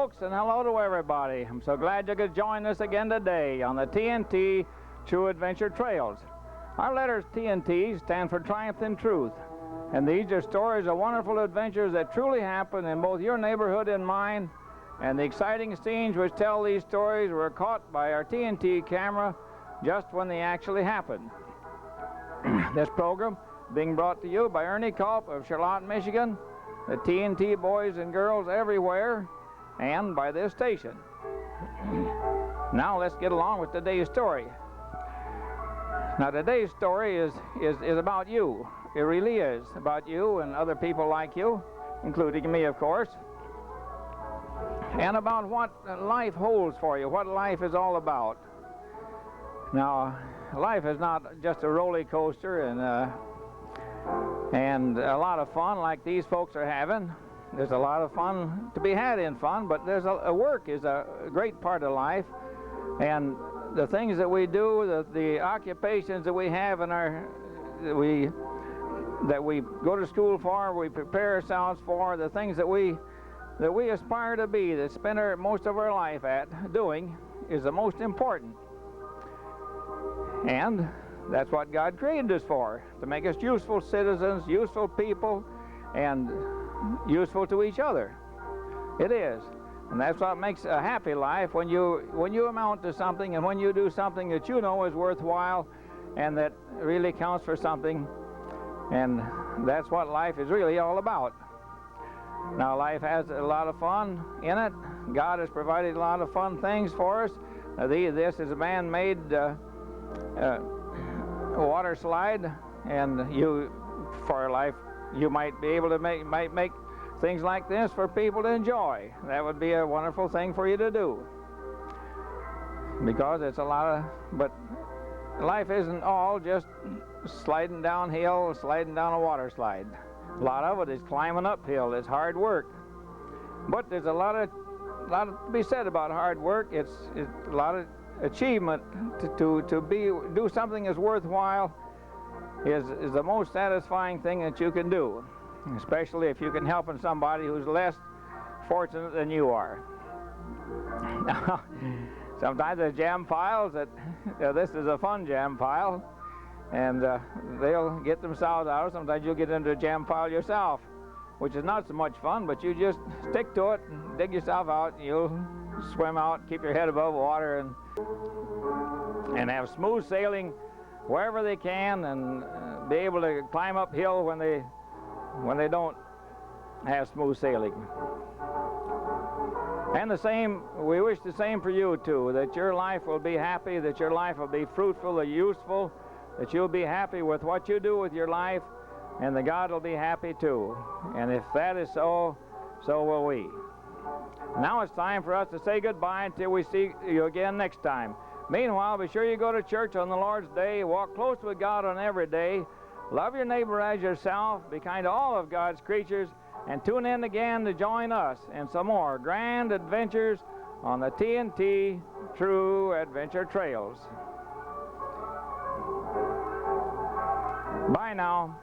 folks, and hello to everybody. I'm so glad you could join us again today on the TNT True Adventure Trails. Our letters TNT stand for Triumph in Truth, and these are stories of wonderful adventures that truly happen in both your neighborhood and mine, and the exciting scenes which tell these stories were caught by our TNT camera just when they actually happened. This program being brought to you by Ernie Culp of Charlotte, Michigan, the TNT boys and girls everywhere, and by this station. Now let's get along with today's story. Now today's story is about you. It really is about you and other people like you, including me, of course, and about what life holds for you, what life is all about. Now, life is not just a roller coaster and a lot of fun like these folks are having. There's a lot of fun to be had in fun, but there's work is a great part of life, and the things that we do, the occupations that we have in that we go to school for, we prepare ourselves for, the things that we aspire to be, that spend most of our life doing, is the most important. And that's what God created us for, to make us useful citizens, useful people, and useful to each other. It is. And that's what makes a happy life, when you amount to something and when you do something that you know is worthwhile and that really counts for something. And that's what life is really all about. Now, life has a lot of fun in it. God has provided a lot of fun things for us. This is a man-made water slide, and for life you might be able to make things like this for people to enjoy. That would be a wonderful thing for you to do, because it's but life isn't all just sliding downhill, sliding down a water slide. A lot of it is climbing uphill. It's hard work, but there's a lot to be said about hard work. It's a lot of achievement to do something that's worthwhile is the most satisfying thing that you can do, especially if you can help somebody who's less fortunate than you are. Now, sometimes there's jam piles this is a fun jam pile, and they'll get themselves out. Sometimes you'll get into a jam pile yourself, which is not so much fun, but you just stick to it and dig yourself out, and you'll swim out, keep your head above water, and have smooth sailing wherever they can, and be able to climb uphill when they don't have smooth sailing. And we wish the same for you too, that your life will be happy, that your life will be fruitful and useful, that you'll be happy with what you do with your life, and that God will be happy too. And if that is so, so will we. Now it's time for us to say goodbye until we see you again next time. Meanwhile, be sure you go to church on the Lord's Day, walk close with God on every day, love your neighbor as yourself, be kind to all of God's creatures, and tune in again to join us in some more grand adventures on the TNT True Adventure Trails. Bye now.